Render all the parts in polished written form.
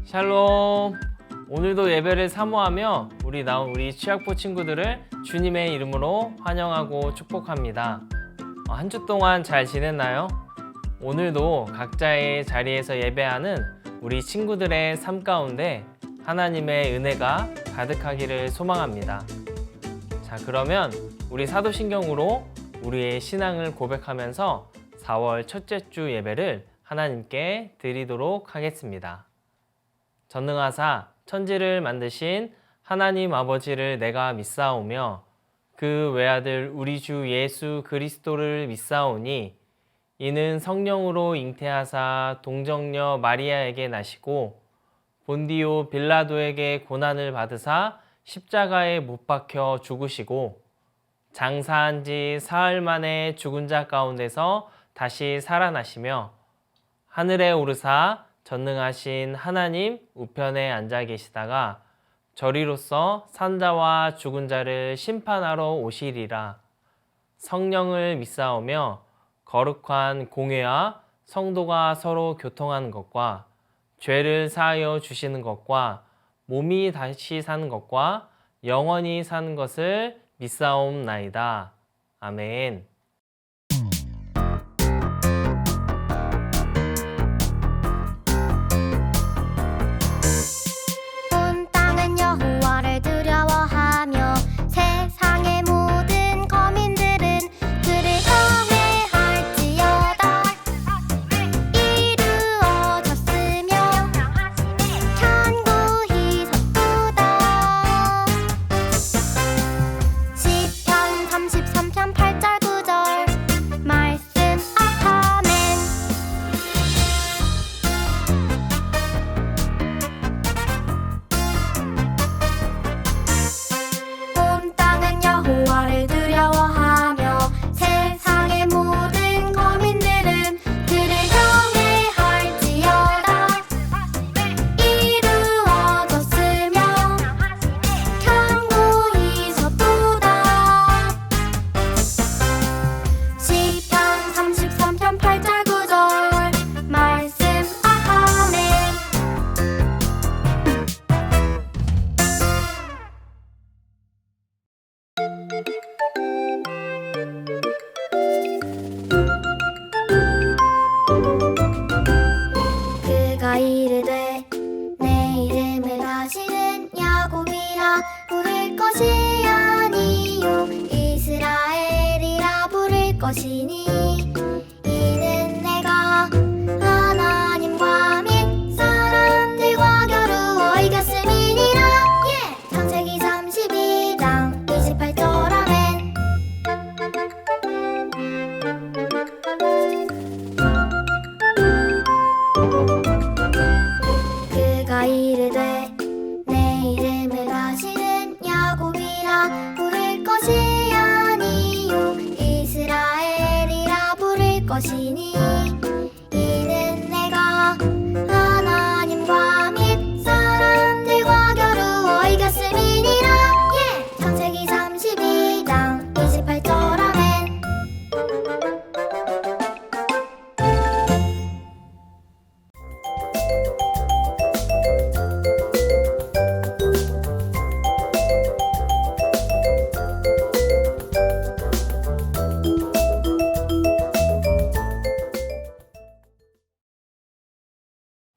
샬롬. 오늘도 예배를 사모하며 나온 우리 취학부 친구들을 주님의 이름으로 환영하고 축복합니다. 한 주 동안 잘 지냈나요? 오늘도 각자의 자리에서 예배하는 우리 친구들의 삶 가운데 하나님의 은혜가 가득하기를 소망합니다. 자, 그러면 우리 사도신경으로 우리의 신앙을 고백하면서 4월 첫째 주 예배를 하나님께 드리도록 하겠습니다. 전능하사 천지를 만드신 하나님 아버지를 내가 믿사오며 그 외아들 우리 주 예수 그리스도를 믿사오니 이는 성령으로 잉태하사 동정녀 마리아에게 나시고 본디오 빌라도에게 고난을 받으사 십자가에 못 박혀 죽으시고 장사한 지 사흘 만에 죽은 자 가운데서 다시 살아나시며 하늘에 오르사 전능하신 하나님 우편에 앉아 계시다가 저리로서 산자와 죽은 자를 심판하러 오시리라. 성령을 믿사오며 거룩한 공회와 성도가 서로 교통하는 것과 죄를 사하여 주시는 것과 몸이 다시 사는 것과 영원히 사는 것을 믿사옵나이다. 아멘. 온 땅은 여호와를 두려워하며 세상의 모든 거민들은 그를 경외할지어다. 이루어졌으며 견고히 섰도다. 시편 33편 8절 9절 말씀. 아멘. 온 땅은 여호와를 두려워하며 세상의 모든 거민들은 그를 경외할지어다. 이루어졌으며 견고히 섰도다. 시편 33편 8절 9절 말씀. 아멘. 그가 이르되 내 이름을 다시는 야곱이라 부를 것이 아니요 이스라엘이라 부를 것이니 이는 내가 하나님과 및 사람들과 겨루어 이겼음이니라. 창세기 32장 28절. 아멘. 그가 이르되 내 이름을 다시는 야곱이라 부를 것이 아니요 이스라엘이라 부를 것이니 이는 내가 하나님과 및 사람들과 겨루어 이겼음이니라. 창세기 32장 28절. 아멘.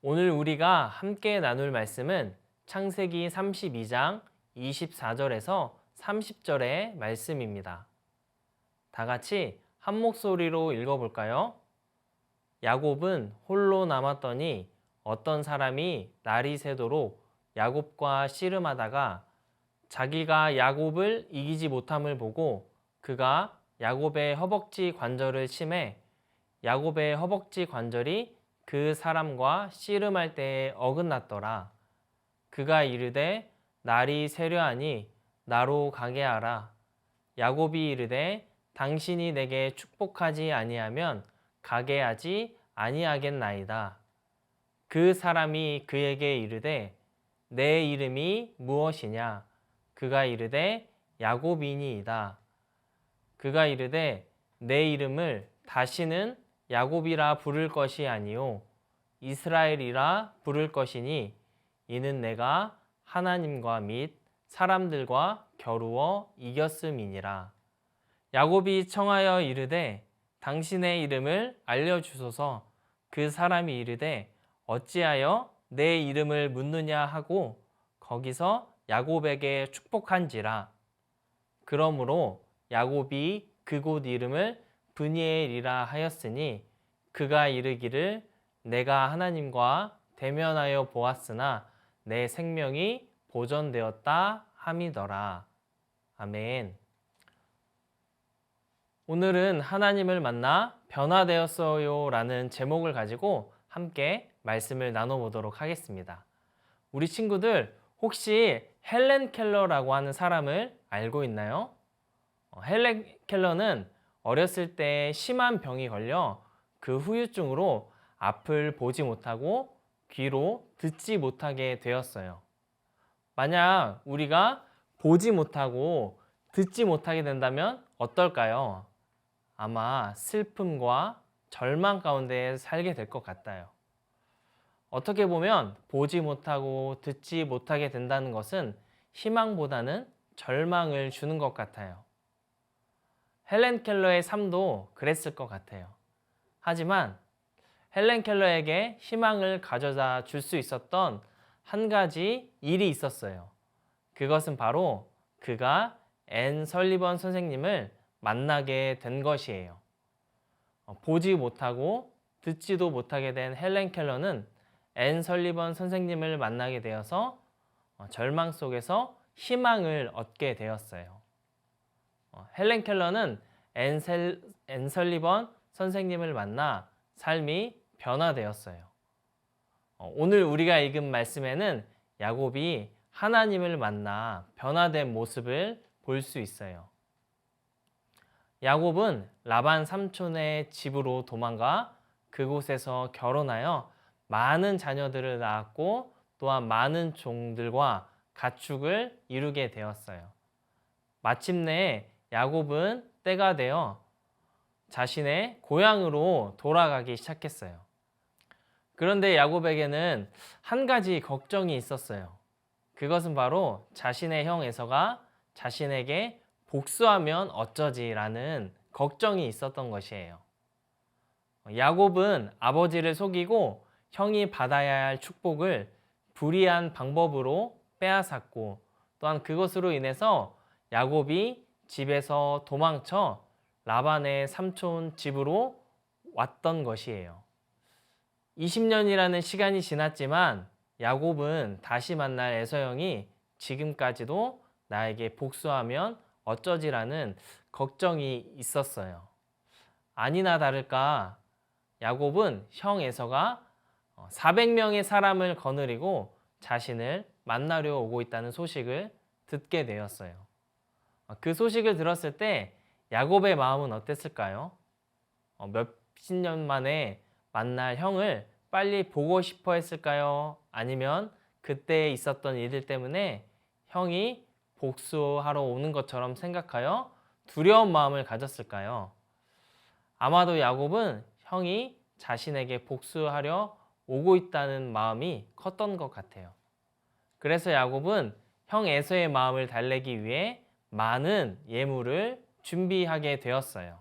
오늘 우리가 함께 나눌 말씀은 창세기 32장 24절에서 30절의 말씀입니다. 다 같이 한 목소리로 읽어볼까요? 야곱은 홀로 남았더니 어떤 사람이 날이 새도록 야곱과 씨름하다가 자기가 야곱을 이기지 못함을 보고 그가 야곱의 허벅지 관절을 치매 야곱의 허벅지 관절이 그 사람과 씨름할 때에 어긋났더라. 그가 이르되 날이 새려하니 나로 가게 하라. 야곱이 이르되 당신이 내게 축복하지 아니하면 가게 하지 아니하겠나이다. 그 사람이 그에게 이르되 내 이름이 무엇이냐? 그가 이르되 야곱이니이다. 그가 이르되 내 이름을 다시는 야곱이라 부를 것이 아니요 이스라엘이라 부를 것이니 이는 내가 하나님과 및 사람들과 겨루어 이겼음이니라. 야곱이 청하여 이르되 당신의 이름을 알려주소서. 그 사람이 이르되 어찌하여 내 이름을 묻느냐 하고 거기서 야곱에게 축복한지라. 그러므로 야곱이 그곳 이름을 브니엘이라 하였으니 그가 이르기를 내가 하나님과 대면하여 보았으나 내 생명이 보존되었다 함이더라. 아멘. 오늘은 하나님을 만나 변화되었어요 라는 제목을 가지고 함께 말씀을 나눠보도록 하겠습니다. 우리 친구들 혹시 헬렌 켈러라고 하는 사람을 알고 있나요? 헬렌 켈러는 어렸을 때 심한 병이 걸려 그 후유증으로 앞을 보지 못하고 귀로 듣지 못하게 되었어요. 만약 우리가 보지 못하고 듣지 못하게 된다면 어떨까요? 아마 슬픔과 절망 가운데 살게 될 것 같아요. 어떻게 보면 보지 못하고 듣지 못하게 된다는 것은 희망보다는 절망을 주는 것 같아요. 헬렌 켈러의 삶도 그랬을 것 같아요. 하지만 헬렌 켈러에게 희망을 가져다 줄 수 있었던 한 가지 일이 있었어요. 그것은 바로 그가 앤 설리번 선생님을 만나게 된 것이에요. 보지 못하고 듣지도 못하게 된 헬렌 켈러는 앤 설리번 선생님을 만나게 되어서 절망 속에서 희망을 얻게 되었어요. 헬렌 켈러는 앤 설리번 선생님을 만나 삶이 변화되었어요. 오늘 우리가 읽은 말씀에는 야곱이 하나님을 만나 변화된 모습을 볼 수 있어요. 야곱은 라반 삼촌의 집으로 도망가 그곳에서 결혼하여 많은 자녀들을 낳았고 또한 많은 종들과 가축을 이루게 되었어요. 마침내 야곱은 때가 되어 자신의 고향으로 돌아가기 시작했어요. 그런데 야곱에게는 한 가지 걱정이 있었어요. 그것은 바로 자신의 형 에서가 자신에게 복수하면 어쩌지라는 걱정이 있었던 것이에요. 야곱은 아버지를 속이고 형이 받아야 할 축복을 불의한 방법으로 빼앗았고 또한 그것으로 인해서 야곱이 집에서 도망쳐 라반의 삼촌 집으로 왔던 것이에요. 20년이라는 시간이 지났지만 야곱은 다시 만날 에서 형이 지금까지도 나에게 복수하면 어쩌지라는 걱정이 있었어요. 아니나 다를까 야곱은 형 에서가 400명의 사람을 거느리고 자신을 만나려 오고 있다는 소식을 듣게 되었어요. 그 소식을 들었을 때 야곱의 마음은 어땠을까요? 몇십 년 만에 만날 형을 빨리 보고 싶어 했을까요? 아니면 그때 있었던 일들 때문에 형이 복수하러 오는 것처럼 생각하여 두려운 마음을 가졌을까요? 아마도 야곱은 형이 자신에게 복수하려 오고 있다는 마음이 컸던 것 같아요. 그래서 야곱은 형 에서의 마음을 달래기 위해 많은 예물을 준비하게 되었어요.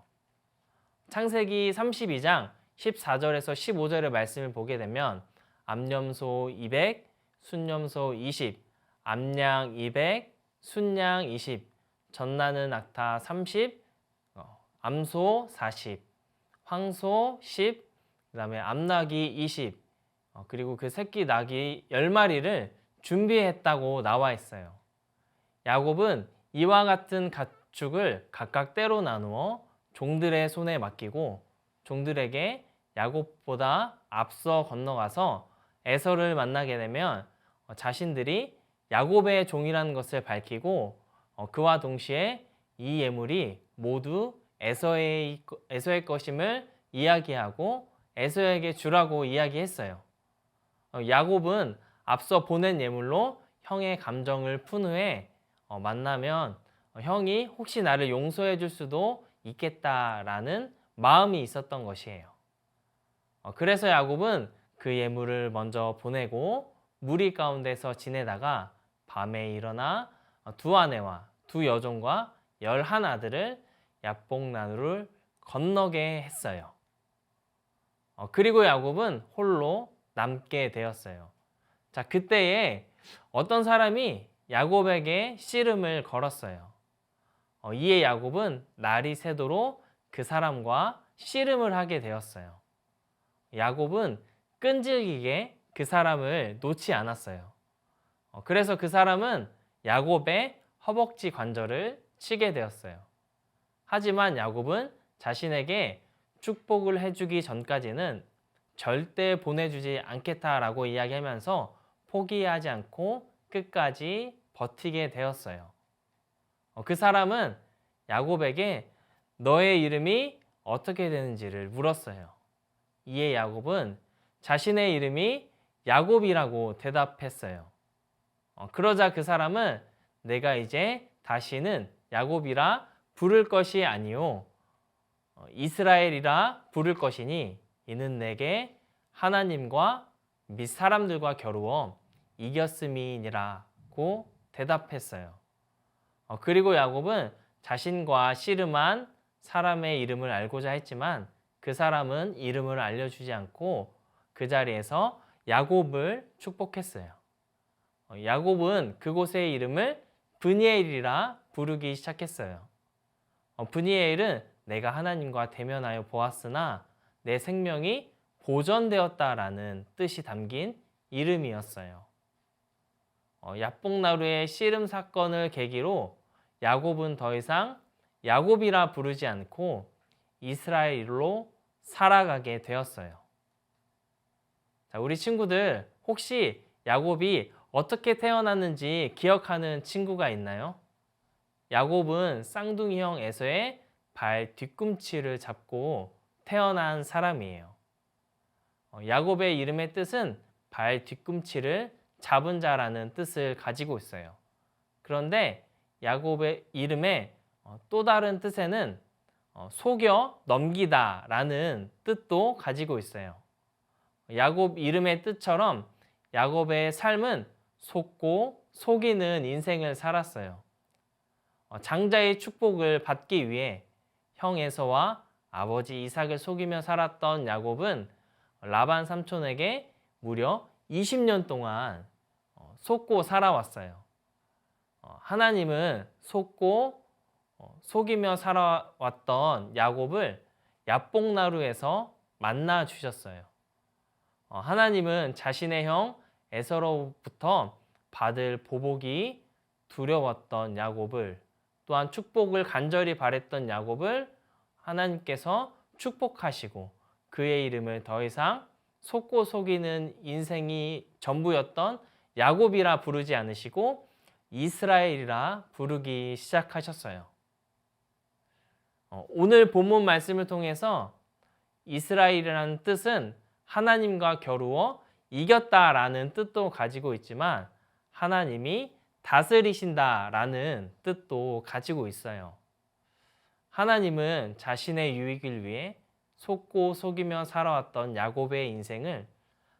창세기 32장 14절에서 15절의 말씀을 보게 되면 암염소 200, 순염소 20, 암양 200, 순양 20, 젖나는 낙타 30, 암소 40, 황소 10, 그 다음에 암나귀 20, 그리고 그 새끼 나귀 10마리를 준비했다고 나와 있어요. 야곱은 이와 같은 가축을 각각 때로 나누어 종들의 손에 맡기고 종들에게 야곱보다 앞서 건너가서 에서를 만나게 되면 자신들이 야곱의 종이라는 것을 밝히고 그와 동시에 이 예물이 모두 에서의 것임을 이야기하고 에서에게 주라고 이야기했어요. 야곱은 앞서 보낸 예물로 형의 감정을 푼 후에 만나면 형이 혹시 나를 용서해 줄 수도 있겠다라는 마음이 있었던 것이에요. 그래서 야곱은 그 예물을 먼저 보내고 무리 가운데서 지내다가 밤에 일어나 두 아내와 두 여종과 11아들을 야복나루를 건너게 했어요. 그리고 야곱은 홀로 남게 되었어요. 자, 그때에 어떤 사람이 야곱에게 씨름을 걸었어요. 이에 야곱은 날이 새도록 그 사람과 씨름을 하게 되었어요. 야곱은 끈질기게 그 사람을 놓지 않았어요. 그래서 그 사람은 야곱의 허벅지 관절을 치게 되었어요. 하지만 야곱은 자신에게 축복을 해주기 전까지는 절대 보내주지 않겠다라고 이야기하면서 포기하지 않고 끝까지 버티게 되었어요. 그 사람은 야곱에게 너의 이름이 어떻게 되는지를 물었어요. 이에 야곱은 자신의 이름이 야곱이라고 대답했어요. 그러자 그 사람은 내가 이제 다시는 야곱이라 부를 것이 아니요 이스라엘이라 부를 것이니 이는 내게 하나님과 및 사람들과 겨루어 이겼음이니라고 대답했어요. 그리고 야곱은 자신과 씨름한 사람의 이름을 알고자 했지만 그 사람은 이름을 알려주지 않고 그 자리에서 야곱을 축복했어요. 야곱은 그곳의 이름을 브니엘이라 부르기 시작했어요. 브니엘은 내가 하나님과 대면하여 보았으나 내 생명이 보전되었다라는 뜻이 담긴 이름이었어요. 야복나루의 씨름 사건을 계기로 야곱은 더 이상 야곱이라 부르지 않고 이스라엘로 살아가게 되었어요. 자, 우리 친구들 혹시 야곱이 어떻게 태어났는지 기억하는 친구가 있나요? 야곱은 쌍둥이형 에서의 발 뒤꿈치를 잡고 태어난 사람이에요. 야곱의 이름의 뜻은 발 뒤꿈치를 잡은 자라는 뜻을 가지고 있어요. 그런데 야곱의 이름의 또 다른 뜻에는 속여 넘기다 라는 뜻도 가지고 있어요. 야곱 이름의 뜻처럼 야곱의 삶은 속고 속이는 인생을 살았어요. 장자의 축복을 받기 위해 형 에서와 아버지 이삭을 속이며 살았던 야곱은 라반 삼촌에게 무려 20년 동안 속고 살아왔어요. 하나님은 속고 속이며 살아왔던 야곱을 야복나루에서 만나 주셨어요. 하나님은 자신의 형 에서로부터 받을 보복이 두려웠던 야곱을 또한 축복을 간절히 바랬던 야곱을 하나님께서 축복하시고 그의 이름을 더 이상 속고 속이는 인생이 전부였던 야곱이라 부르지 않으시고 이스라엘이라 부르기 시작하셨어요. 오늘 본문 말씀을 통해서 이스라엘이라는 뜻은 하나님과 겨루어 이겼다라는 뜻도 가지고 있지만 하나님이 다스리신다라는 뜻도 가지고 있어요. 하나님은 자신의 유익을 위해 속고 속이며 살아왔던 야곱의 인생을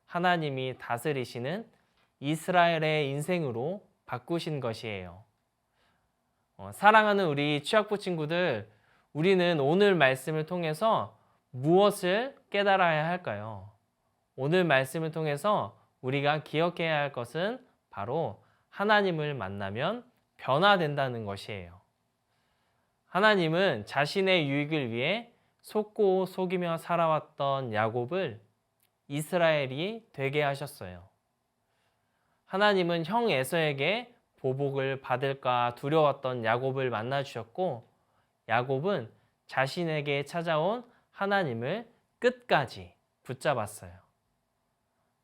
하나님이 다스리시는 이스라엘의 인생으로 바꾸신 것이에요. 사랑하는 우리 취학부 친구들, 우리는 오늘 말씀을 통해서 무엇을 깨달아야 할까요? 오늘 말씀을 통해서 우리가 기억해야 할 것은 바로 하나님을 만나면 변화된다는 것이에요. 하나님은 자신의 유익을 위해 속고 속이며 살아왔던 야곱을 이스라엘이 되게 하셨어요. 하나님은 형 에서에게 보복을 받을까 두려웠던 야곱을 만나 주셨고 야곱은 자신에게 찾아온 하나님을 끝까지 붙잡았어요.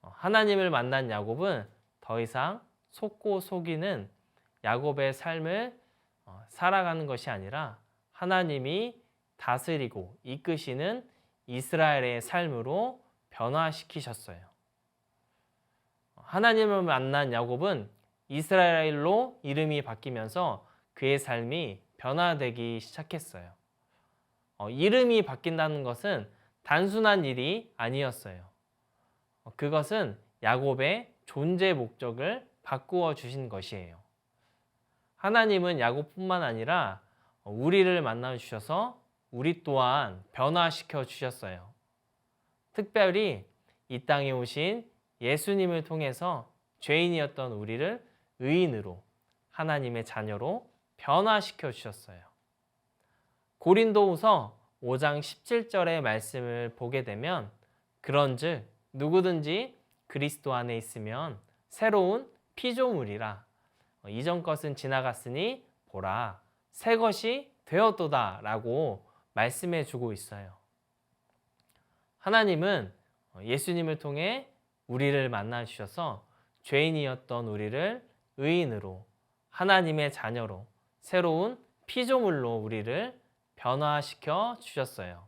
하나님을 만난 야곱은 더 이상 속고 속이는 야곱의 삶을 살아가는 것이 아니라 하나님이 다스리고 이끄시는 이스라엘의 삶으로 변화시키셨어요. 하나님을 만난 야곱은 이스라엘로 이름이 바뀌면서 그의 삶이 변화되기 시작했어요. 이름이 바뀐다는 것은 단순한 일이 아니었어요. 그것은 야곱의 존재 목적을 바꾸어 주신 것이에요. 하나님은 야곱뿐만 아니라 우리를 만나 주셔서 우리 또한 변화시켜 주셨어요. 특별히 이 땅에 오신 예수님을 통해서 죄인이었던 우리를 의인으로 하나님의 자녀로 변화시켜 주셨어요. 고린도후서 5장 17절의 말씀을 보게 되면 그런즉 누구든지 그리스도 안에 있으면 새로운 피조물이라 이전 것은 지나갔으니 보라 새 것이 되었도다 라고 말씀해 주고 있어요. 하나님은 예수님을 통해 우리를 만나 주셔서 죄인이었던 우리를 의인으로 하나님의 자녀로 새로운 피조물로 우리를 변화시켜 주셨어요.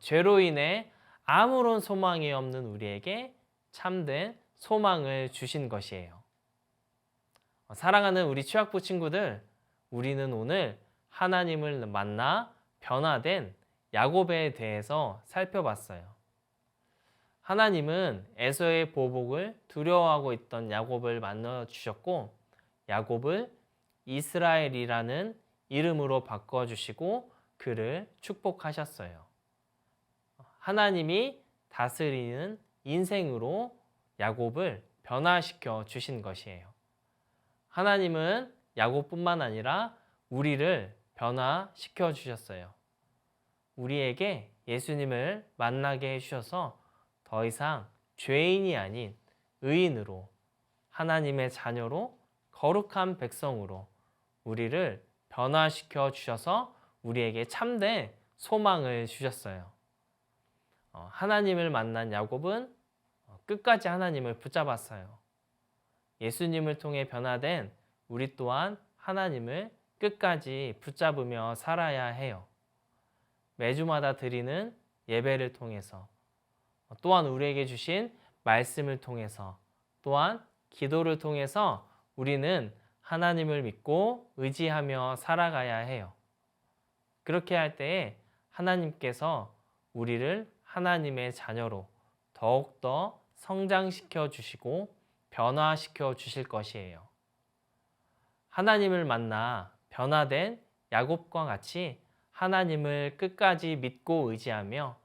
죄로 인해 아무런 소망이 없는 우리에게 참된 소망을 주신 것이에요. 사랑하는 우리 취학부 친구들, 우리는 오늘 하나님을 만나 변화된 야곱에 대해서 살펴봤어요. 하나님은 에서의 보복을 두려워하고 있던 야곱을 만나 주셨고 야곱을 이스라엘이라는 이름으로 바꿔주시고 그를 축복하셨어요. 하나님이 다스리는 인생으로 야곱을 변화시켜 주신 것이에요. 하나님은 야곱뿐만 아니라 우리를 변화시켜 주셨어요. 우리에게 예수님을 만나게 해주셔서 더 이상 죄인이 아닌 의인으로 하나님의 자녀로 거룩한 백성으로 우리를 변화시켜 주셔서 우리에게 참된 소망을 주셨어요. 하나님을 만난 야곱은 끝까지 하나님을 붙잡았어요. 예수님을 통해 변화된 우리 또한 하나님을 끝까지 붙잡으며 살아야 해요. 매주마다 드리는 예배를 통해서 또한 우리에게 주신 말씀을 통해서 또한 기도를 통해서 우리는 하나님을 믿고 의지하며 살아가야 해요. 그렇게 할 때에 하나님께서 우리를 하나님의 자녀로 더욱더 성장시켜 주시고 변화시켜 주실 것이에요. 하나님을 만나 변화된 야곱과 같이 하나님을 끝까지 믿고 의지하며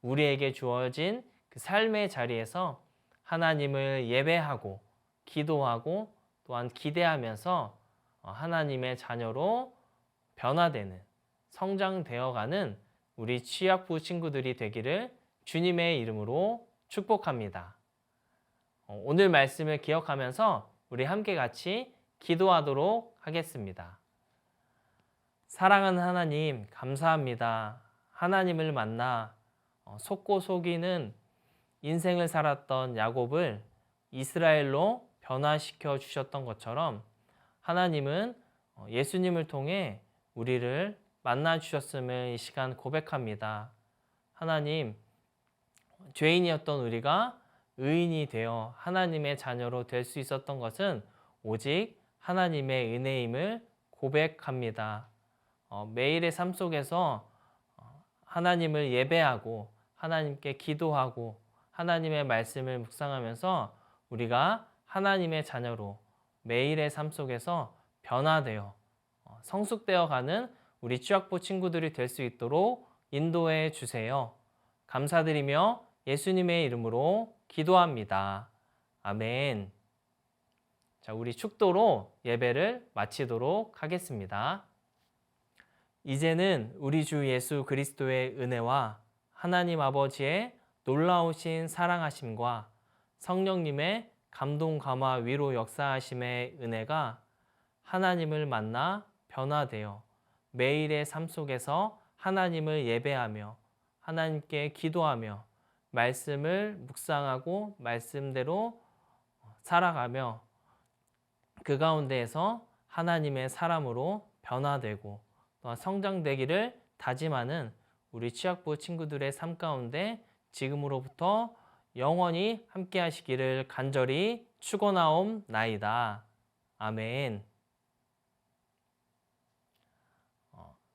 우리에게 주어진 그 삶의 자리에서 하나님을 예배하고 기도하고 또한 기대하면서 하나님의 자녀로 변화되는 성장되어가는 우리 취학부 친구들이 되기를 주님의 이름으로 축복합니다. 오늘 말씀을 기억하면서 우리 함께 같이 기도하도록 하겠습니다. 사랑하는 하나님, 감사합니다. 하나님을 만나 속고 속이는 인생을 살았던 야곱을 이스라엘로 변화시켜 주셨던 것처럼 하나님은 예수님을 통해 우리를 만나 주셨음을 이 시간 고백합니다. 하나님, 죄인이었던 우리가 의인이 되어 하나님의 자녀로 될 수 있었던 것은 오직 하나님의 은혜임을 고백합니다. 매일의 삶 속에서 하나님을 예배하고 하나님께 기도하고 하나님의 말씀을 묵상하면서 우리가 하나님의 자녀로 매일의 삶 속에서 변화되어 성숙되어 가는 우리 취학부 친구들이 될 수 있도록 인도해 주세요. 감사드리며 예수님의 이름으로 기도합니다. 아멘. 자, 우리 축도로 예배를 마치도록 하겠습니다. 이제는 우리 주 예수 그리스도의 은혜와 하나님 아버지의 놀라우신 사랑하심과 성령님의 감동 감화 위로 역사하심의 은혜가 하나님을 만나 변화되어 매일의 삶 속에서 하나님을 예배하며 하나님께 기도하며 말씀을 묵상하고 말씀대로 살아가며 그 가운데에서 하나님의 사람으로 변화되고 또한 성장되기를 다짐하는 우리 취학부 친구들의 삶 가운데 지금으로부터 영원히 함께 하시기를 간절히 축원하옵나이다. 아멘.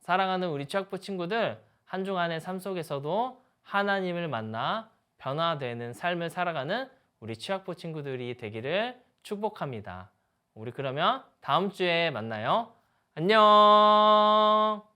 사랑하는 우리 취학부 친구들, 한 주간의 삶 속에서도 하나님을 만나 변화되는 삶을 살아가는 우리 취학부 친구들이 되기를 축복합니다. 우리 그러면 다음 주에 만나요. 안녕.